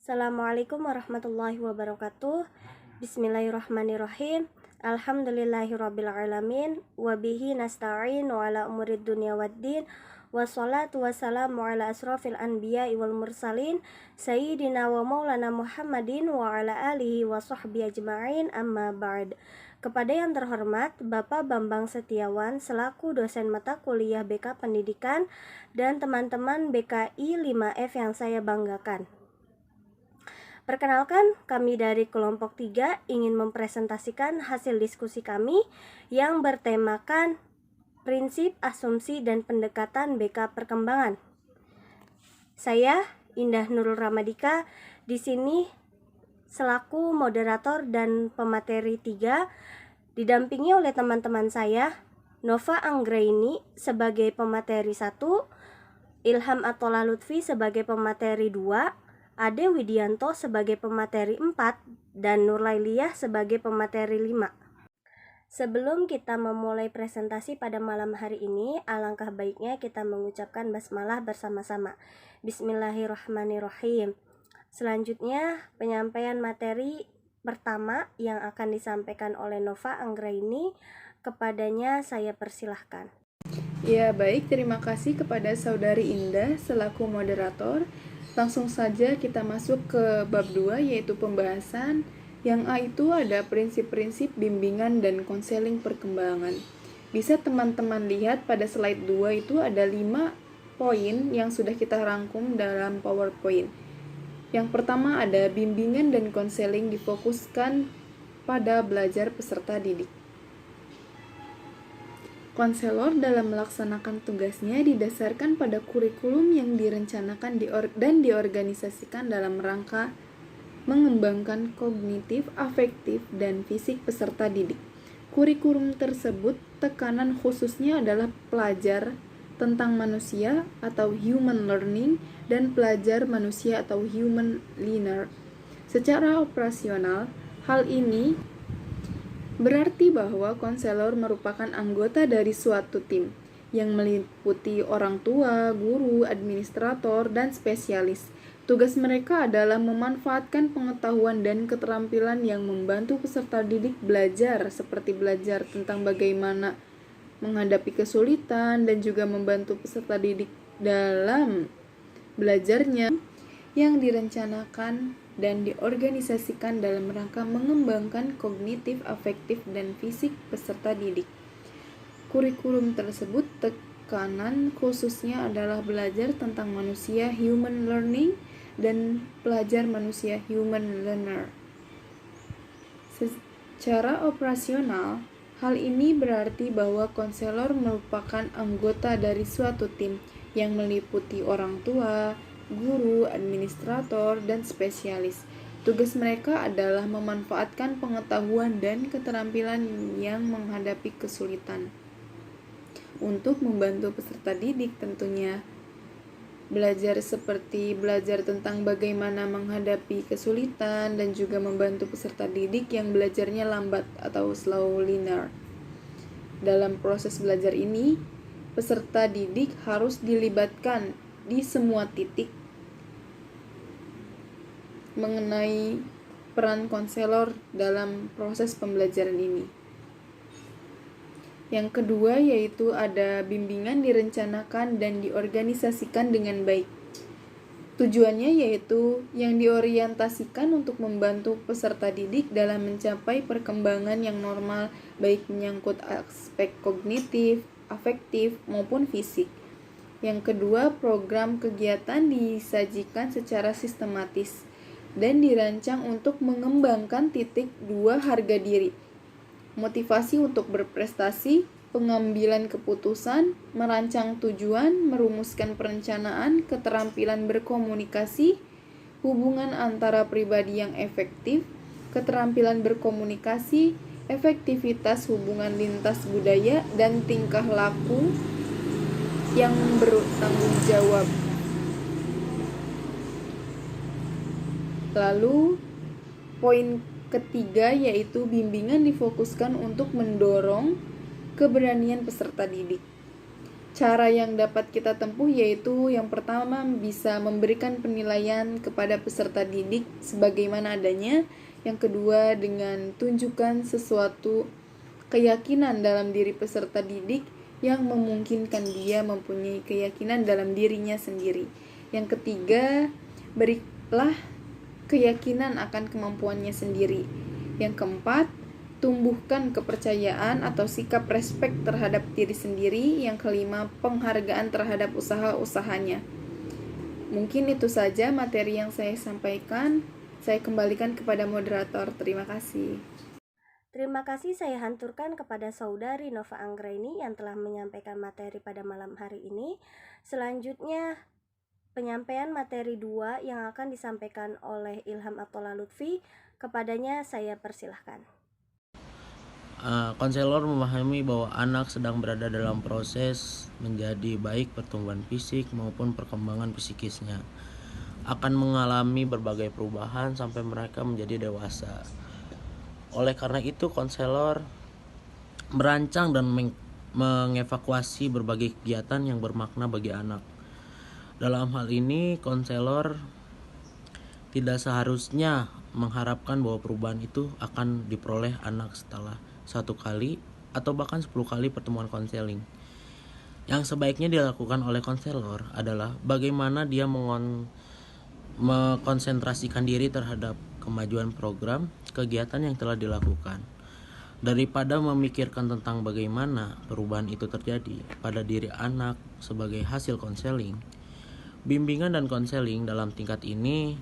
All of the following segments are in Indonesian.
Assalamualaikum warahmatullahi wabarakatuh. Bismillahirrahmanirrahim. Alhamdulillahirrabbilalamin. Wabihi nasta'in wa ala umurid dunia waddin. Wassalatu wassalamu ala asrafil anbiya wal mursalin Sayyidina wa maulana Muhammadin wa ala alihi wa sahbihi ajma'in, amma ba'd. Kepada yang terhormat Bapak Bambang Setiawan selaku dosen mata kuliah BK Pendidikan dan teman-teman BKI 5F yang saya banggakan. Perkenalkan, kami dari kelompok 3 ingin mempresentasikan hasil diskusi kami yang bertemakan prinsip, asumsi, dan pendekatan BK perkembangan. Saya, Indah Nurul Ramadika, di sini selaku moderator dan pemateri 3, didampingi oleh teman-teman saya, Nova Anggraini sebagai pemateri 1, Ilham Atola Lutfi sebagai pemateri 2, Ade Widianto sebagai pemateri 4, dan Nurlailiyah sebagai pemateri 5. Sebelum kita memulai presentasi pada malam hari ini, alangkah baiknya kita mengucapkan basmalah bersama-sama. Bismillahirrahmanirrahim. Selanjutnya, penyampaian materi pertama yang akan disampaikan oleh Nova Anggraini. Kepadanya saya persilahkan. Ya, baik. Terima kasih kepada Saudari Indah selaku moderator. Langsung saja kita masuk ke bab 2, yaitu pembahasan. Yang A itu ada prinsip-prinsip bimbingan dan konseling perkembangan. Bisa teman-teman lihat pada slide 2 itu ada 5 poin yang sudah kita rangkum dalam PowerPoint. Yang pertama ada bimbingan dan konseling difokuskan pada belajar peserta didik. Konselor dalam melaksanakan tugasnya didasarkan pada kurikulum yang direncanakan dan diorganisasikan dalam rangka mengembangkan kognitif, afektif, dan fisik peserta didik. Kurikulum tersebut tekanan khususnya adalah pelajar tentang manusia atau human learning dan pelajar manusia atau human learner. Secara operasional, hal ini berarti bahwa konselor merupakan anggota dari suatu tim yang meliputi orang tua, guru, administrator, dan spesialis. Tugas mereka adalah memanfaatkan pengetahuan dan keterampilan yang membantu peserta didik belajar, seperti belajar tentang bagaimana menghadapi kesulitan dan juga membantu peserta didik dalam belajarnya yang direncanakan dan diorganisasikan dalam rangka mengembangkan kognitif, afektif, dan fisik peserta didik. Kurikulum tersebut tekanan khususnya adalah belajar tentang manusia human learning dan pelajar manusia human learner. Secara operasional, hal ini berarti bahwa konselor merupakan anggota dari suatu tim yang meliputi orang tua, guru, administrator, dan spesialis. Tugas mereka adalah memanfaatkan pengetahuan dan keterampilan yang menghadapi kesulitan untuk membantu peserta didik tentunya. Belajar seperti belajar tentang bagaimana menghadapi kesulitan dan juga membantu peserta didik yang belajarnya lambat atau slow learner. Dalam proses belajar ini, peserta didik harus dilibatkan di semua titik mengenai peran konselor dalam proses pembelajaran ini. Yang kedua yaitu ada bimbingan direncanakan dan diorganisasikan dengan baik. Tujuannya yaitu yang diorientasikan untuk membantu peserta didik dalam mencapai perkembangan yang normal, baik menyangkut aspek kognitif, afektif, maupun fisik. Yang kedua, program kegiatan disajikan secara sistematis dan dirancang untuk mengembangkan titik 2 harga diri, motivasi untuk berprestasi, pengambilan keputusan, merancang tujuan, merumuskan perencanaan, keterampilan berkomunikasi, hubungan antara pribadi yang efektif, keterampilan berkomunikasi, efektivitas hubungan lintas budaya, dan tingkah laku yang bertanggung jawab. Lalu, poin ketiga yaitu bimbingan difokuskan untuk mendorong keberanian peserta didik. Cara yang dapat kita tempuh yaitu yang pertama bisa memberikan penilaian kepada peserta didik sebagaimana adanya. Yang kedua dengan tunjukkan sesuatu keyakinan dalam diri peserta didik yang memungkinkan dia mempunyai keyakinan dalam dirinya sendiri. Yang ketiga, berilah keyakinan akan kemampuannya sendiri. Yang keempat, tumbuhkan kepercayaan atau sikap respek terhadap diri sendiri. Yang kelima, penghargaan terhadap usaha-usahanya. Mungkin itu saja materi yang saya sampaikan. Saya kembalikan kepada moderator. Terima kasih. Terima kasih saya hanturkan kepada Saudari Nova Anggraini yang telah menyampaikan materi pada malam hari ini. Selanjutnya, penyampaian materi 2 yang akan disampaikan oleh Ilham Athola Lutfi. Kepadanya saya persilahkan. Konselor memahami bahwa anak sedang berada dalam proses menjadi baik pertumbuhan fisik maupun perkembangan psikisnya. Akan mengalami berbagai perubahan sampai mereka menjadi dewasa. Oleh karena itu, konselor merancang dan mengevakuasi berbagai kegiatan yang bermakna bagi anak. Dalam hal ini, konselor tidak seharusnya mengharapkan bahwa perubahan itu akan diperoleh anak setelah 1 kali atau bahkan 10 kali pertemuan konseling. Yang sebaiknya dilakukan oleh konselor adalah bagaimana dia mengkonsentrasikan diri terhadap kemajuan program kegiatan yang telah dilakukan, daripada memikirkan tentang bagaimana perubahan itu terjadi pada diri anak sebagai hasil konseling. Bimbingan dan konseling dalam tingkat ini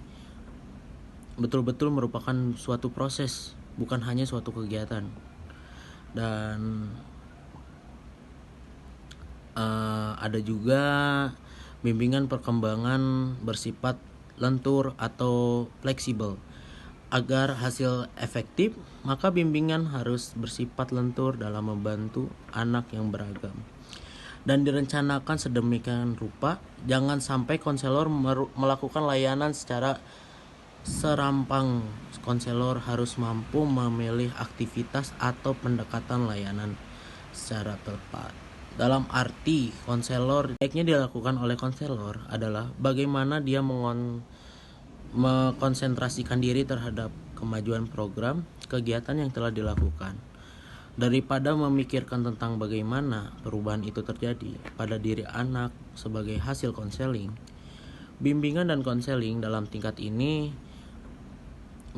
betul-betul merupakan suatu proses, bukan hanya suatu kegiatan. Dan ada juga bimbingan perkembangan bersifat lentur atau fleksibel. Agar hasil efektif, maka bimbingan harus bersifat lentur dalam membantu anak yang beragam dan direncanakan sedemikian rupa. Jangan sampai konselor melakukan layanan secara serampang. Konselor harus mampu memilih aktivitas atau pendekatan layanan secara tepat. Dalam arti konselor baiknya dilakukan oleh konselor adalah bagaimana dia mengkonsentrasikan diri terhadap kemajuan program kegiatan yang telah dilakukan, daripada memikirkan tentang bagaimana perubahan itu terjadi pada diri anak sebagai hasil konseling. Bimbingan dan konseling dalam tingkat ini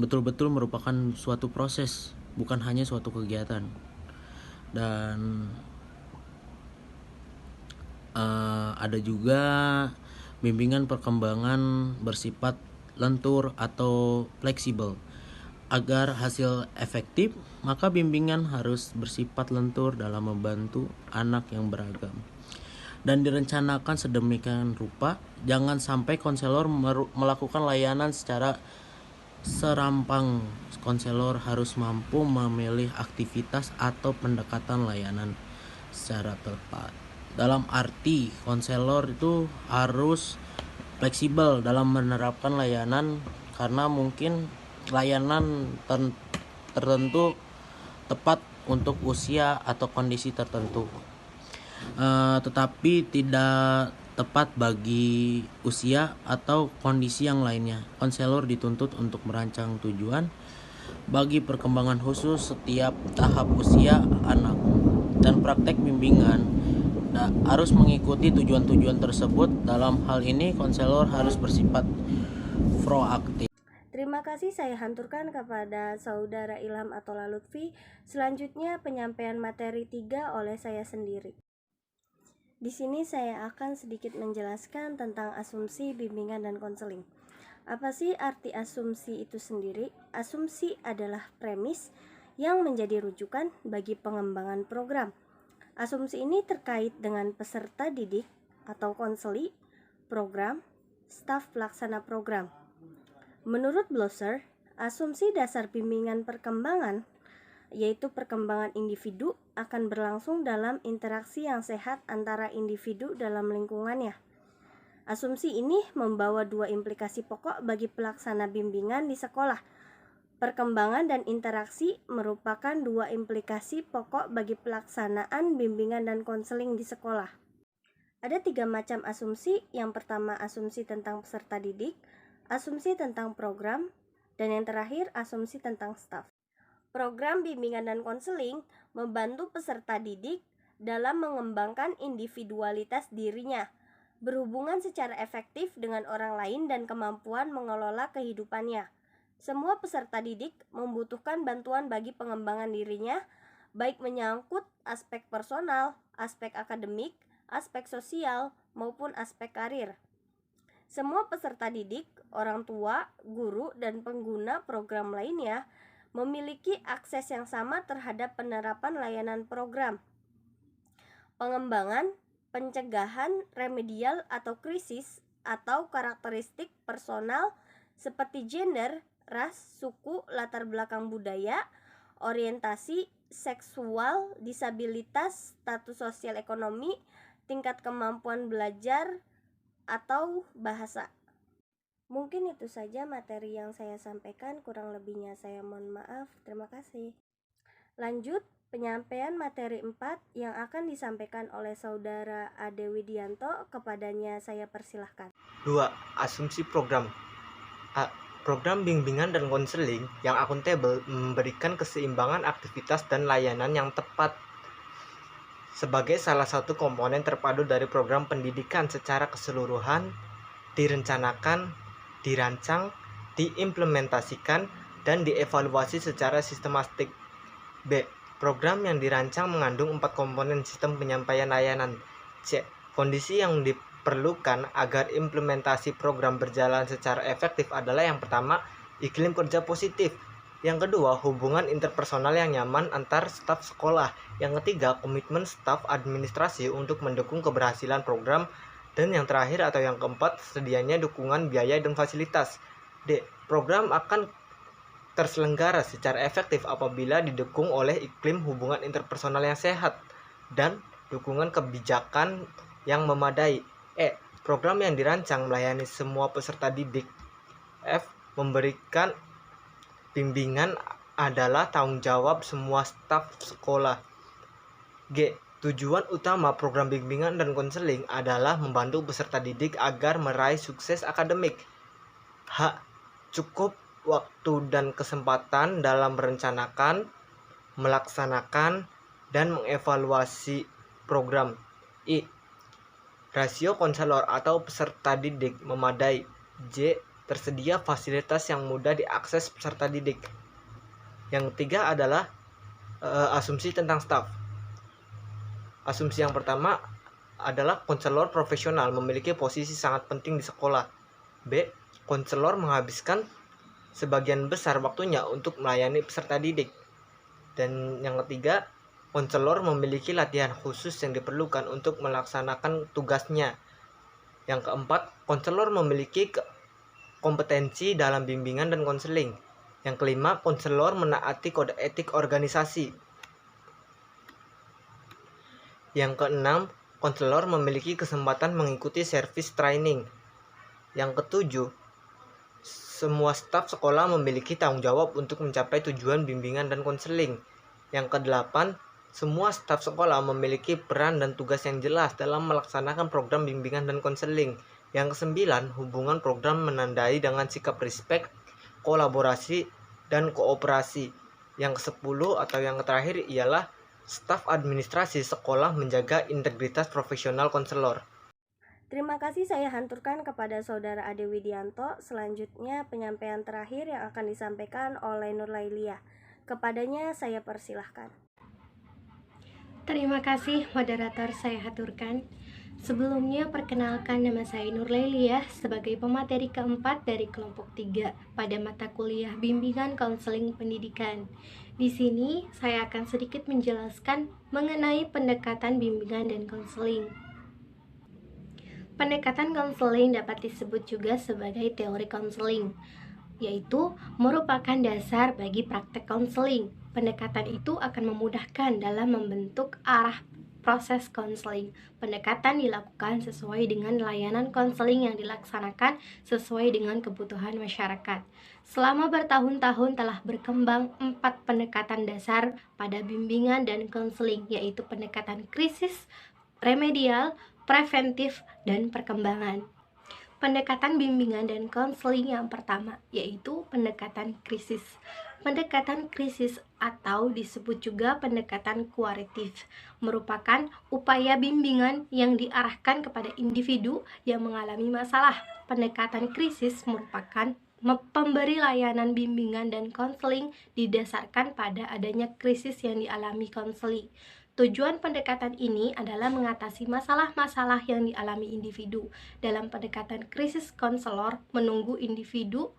betul-betul merupakan suatu proses, bukan hanya suatu kegiatan. Dan ada juga bimbingan perkembangan bersifat lentur atau fleksibel. Agar hasil efektif, maka bimbingan harus bersifat lentur dalam membantu anak yang beragam dan direncanakan sedemikian rupa. Jangan sampai konselor melakukan layanan secara serampang. Konselor harus mampu memilih aktivitas atau pendekatan layanan secara tepat. Dalam arti konselor itu harus fleksibel dalam menerapkan layanan, karena mungkin layanan tertentu tepat untuk usia atau kondisi tertentu, tetapi tidak tepat bagi usia atau kondisi yang lainnya. Konselor dituntut untuk merancang tujuan bagi perkembangan khusus setiap tahap usia anak, dan praktek bimbingan harus mengikuti tujuan-tujuan tersebut. Dalam hal ini konselor harus bersifat proaktif. Terima kasih saya hanturkan kepada Saudara Ilham Athola Lutfi. Selanjutnya penyampaian materi 3 oleh saya sendiri. Di sini saya akan sedikit menjelaskan tentang asumsi, bimbingan, dan konseling. Apa sih arti asumsi itu sendiri? Asumsi adalah premis yang menjadi rujukan bagi pengembangan program. Asumsi ini terkait dengan peserta didik atau konseli, program, staf pelaksana program. Menurut Blosser, asumsi dasar bimbingan perkembangan, yaitu perkembangan individu, akan berlangsung dalam interaksi yang sehat antara individu dalam lingkungannya. Asumsi ini membawa 2 implikasi pokok bagi pelaksana bimbingan di sekolah. Perkembangan dan interaksi merupakan 2 implikasi pokok bagi pelaksanaan bimbingan dan konseling di sekolah. Ada 3 macam asumsi. Yang pertama, asumsi tentang peserta didik, asumsi tentang program, dan yang terakhir, asumsi tentang staf. Program bimbingan dan konseling membantu peserta didik dalam mengembangkan individualitas dirinya, berhubungan secara efektif dengan orang lain dan kemampuan mengelola kehidupannya. Semua peserta didik membutuhkan bantuan bagi pengembangan dirinya, baik menyangkut aspek personal, aspek akademik, aspek sosial, maupun aspek karir. Semua peserta didik, orang tua, guru, dan pengguna program lainnya memiliki akses yang sama terhadap penerapan layanan program. Pengembangan, pencegahan, remedial atau krisis, atau karakteristik personal seperti gender, ras, suku, latar belakang budaya, orientasi, seksual, disabilitas, status sosial ekonomi, tingkat kemampuan belajar, atau bahasa. Mungkin itu saja materi yang saya sampaikan, kurang lebihnya saya mohon maaf. Terima kasih. Lanjut, penyampaian materi 4 yang akan disampaikan oleh Saudara Ade Widianto. Kepadanya saya persilahkan. 2. Asumsi program. Program bimbingan dan konseling yang akuntabel memberikan keseimbangan aktivitas dan layanan yang tepat sebagai salah satu komponen terpadu dari program pendidikan secara keseluruhan, direncanakan, dirancang, diimplementasikan, dan dievaluasi secara sistematik. B. Program yang dirancang mengandung 4 komponen sistem penyampaian layanan. C. Kondisi yang diperlukan agar implementasi program berjalan secara efektif adalah yang pertama, iklim kerja positif. Yang kedua, hubungan interpersonal yang nyaman antar staf sekolah. Yang ketiga, komitmen staf administrasi untuk mendukung keberhasilan program. Dan yang terakhir atau yang keempat, sedianya dukungan biaya dan fasilitas. D. Program akan terselenggara secara efektif apabila didukung oleh iklim hubungan interpersonal yang sehat dan dukungan kebijakan yang memadai. E. Program yang dirancang melayani semua peserta didik. F. Memberikan bimbingan adalah tanggung jawab semua staf sekolah. G. Tujuan utama program bimbingan dan konseling adalah membantu peserta didik agar meraih sukses akademik. H. Cukup waktu dan kesempatan dalam merencanakan, melaksanakan, dan mengevaluasi program. I. Rasio konselor atau peserta didik memadai. J. Tersedia fasilitas yang mudah diakses peserta didik. Yang ketiga adalah asumsi tentang staf. Asumsi yang pertama adalah konselor profesional memiliki posisi sangat penting di sekolah. B. Konselor menghabiskan sebagian besar waktunya untuk melayani peserta didik. Dan yang ketiga, konselor memiliki latihan khusus yang diperlukan untuk melaksanakan tugasnya. Yang keempat, konselor memiliki kompetensi dalam bimbingan dan konseling. Yang kelima, konselor menaati kode etik organisasi. Yang keenam, konselor memiliki kesempatan mengikuti service training. Yang ketujuh, semua staf sekolah memiliki tanggung jawab untuk mencapai tujuan bimbingan dan konseling. Yang kedelapan, semua staf sekolah memiliki peran dan tugas yang jelas dalam melaksanakan program bimbingan dan konseling. Yang kesembilan, hubungan program menandai dengan sikap respect, kolaborasi, dan kooperasi. Yang kesepuluh atau yang terakhir ialah staf administrasi sekolah menjaga integritas profesional konselor. Terima kasih saya hanturkan kepada Saudara Ade Widianto. Selanjutnya penyampaian terakhir yang akan disampaikan oleh Nur Lailiah. Kepadanya saya persilahkan. Terima kasih moderator saya haturkan. Sebelumnya perkenalkan nama saya Nur Lailiah sebagai pemateri keempat dari kelompok 3 pada mata kuliah Bimbingan Konseling Pendidikan. Di sini saya akan sedikit menjelaskan mengenai pendekatan bimbingan dan konseling. Pendekatan konseling dapat disebut juga sebagai teori konseling, yaitu merupakan dasar bagi praktek konseling. Pendekatan itu akan memudahkan dalam membentuk arah proses konseling. Pendekatan dilakukan sesuai dengan layanan konseling yang dilaksanakan sesuai dengan kebutuhan masyarakat. Selama bertahun-tahun telah berkembang 4 pendekatan dasar pada bimbingan dan konseling, yaitu pendekatan krisis, remedial, preventif, dan perkembangan. Pendekatan bimbingan dan konseling yang pertama yaitu pendekatan krisis. Pendekatan krisis atau disebut juga pendekatan kualitatif merupakan upaya bimbingan yang diarahkan kepada individu yang mengalami masalah. Pendekatan krisis merupakan pemberi layanan bimbingan dan konseling didasarkan pada adanya krisis yang dialami konseling. Tujuan pendekatan ini adalah mengatasi masalah-masalah yang dialami individu. Dalam pendekatan krisis, konselor menunggu individu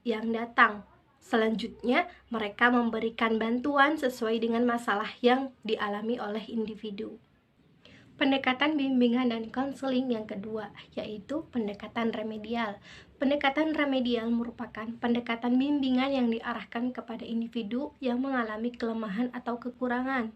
yang datang. Selanjutnya, mereka memberikan bantuan sesuai dengan masalah yang dialami oleh individu. Pendekatan bimbingan dan konseling yang kedua, yaitu pendekatan remedial. Pendekatan remedial merupakan pendekatan bimbingan yang diarahkan kepada individu yang mengalami kelemahan atau kekurangan.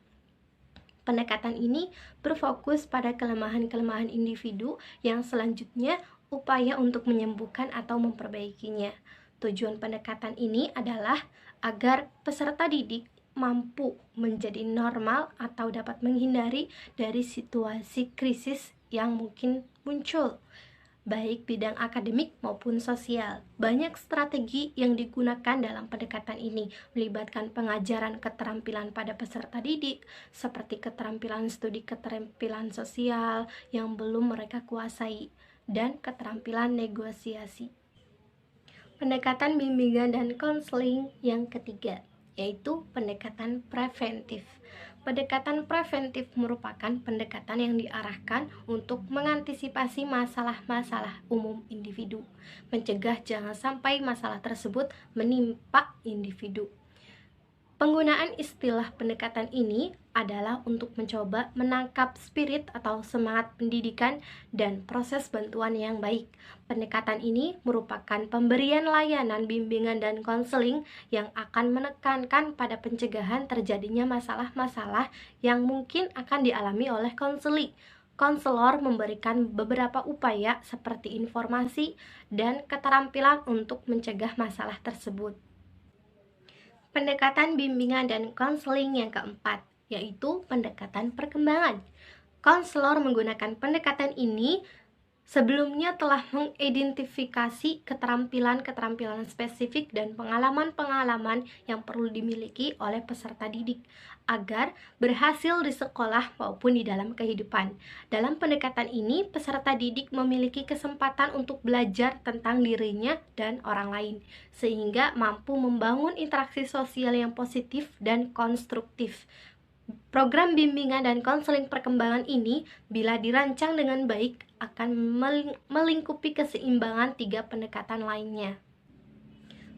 Pendekatan ini berfokus pada kelemahan-kelemahan individu yang selanjutnya upaya untuk menyembuhkan atau memperbaikinya. Tujuan pendekatan ini adalah agar peserta didik mampu menjadi normal atau dapat menghindari dari situasi krisis yang mungkin muncul, baik bidang akademik maupun sosial. Banyak strategi yang digunakan dalam pendekatan ini, melibatkan pengajaran keterampilan pada peserta didik, seperti keterampilan studi keterampilan sosial yang belum mereka kuasai, dan keterampilan negosiasi. Pendekatan bimbingan dan konseling yang ketiga, yaitu pendekatan preventif. Pendekatan preventif merupakan pendekatan yang diarahkan untuk mengantisipasi masalah-masalah umum individu, mencegah jangan sampai masalah tersebut menimpa individu. Penggunaan istilah pendekatan ini adalah untuk mencoba menangkap spirit atau semangat pendidikan dan proses bantuan yang baik. Pendekatan ini merupakan pemberian layanan bimbingan dan konseling yang akan menekankan pada pencegahan terjadinya masalah-masalah yang mungkin akan dialami oleh konseli. Konselor memberikan beberapa upaya seperti informasi dan keterampilan untuk mencegah masalah tersebut. Pendekatan bimbingan dan konseling yang keempat, yaitu pendekatan perkembangan. Konselor menggunakan pendekatan ini sebelumnya telah mengidentifikasi keterampilan-keterampilan spesifik dan pengalaman-pengalaman yang perlu dimiliki oleh peserta didik agar berhasil di sekolah maupun di dalam kehidupan. Dalam pendekatan ini, peserta didik memiliki kesempatan untuk belajar tentang dirinya dan orang lain, sehingga mampu membangun interaksi sosial yang positif dan konstruktif. Program bimbingan dan konseling perkembangan ini, bila dirancang dengan baik, akan melingkupi keseimbangan 3 pendekatan lainnya.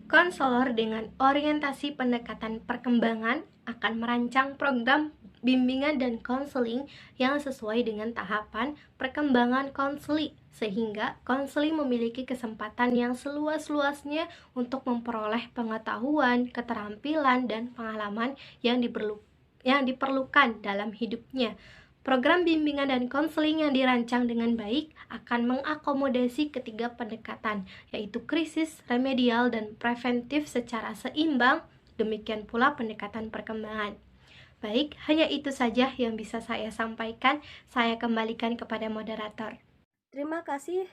Konselor dengan orientasi pendekatan perkembangan akan merancang program bimbingan dan konseling yang sesuai dengan tahapan perkembangan konseli, sehingga konseli memiliki kesempatan yang seluas-luasnya untuk memperoleh pengetahuan, keterampilan, dan pengalaman yang diperlukan dalam hidupnya. Program bimbingan dan konseling yang dirancang dengan baik akan mengakomodasi ketiga pendekatan, yaitu krisis, remedial, dan preventif secara seimbang, demikian pula pendekatan perkembangan. Baik, hanya itu saja yang bisa saya sampaikan. Saya kembalikan kepada moderator. Terima kasih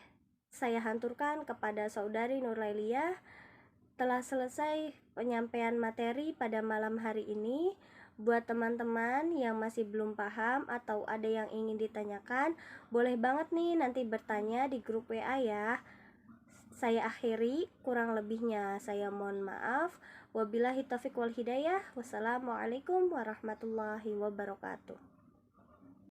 saya hanturkan kepada Saudari Nurlailia. Telah selesai penyampaian materi pada malam hari ini. Buat teman-teman yang masih belum paham atau ada yang ingin ditanyakan, boleh banget nih nanti bertanya di grup WA ya. Saya akhiri, kurang lebihnya saya mohon maaf. Wabillahi taufiq wal hidayah. Wassalamualaikum warahmatullahi wabarakatuh.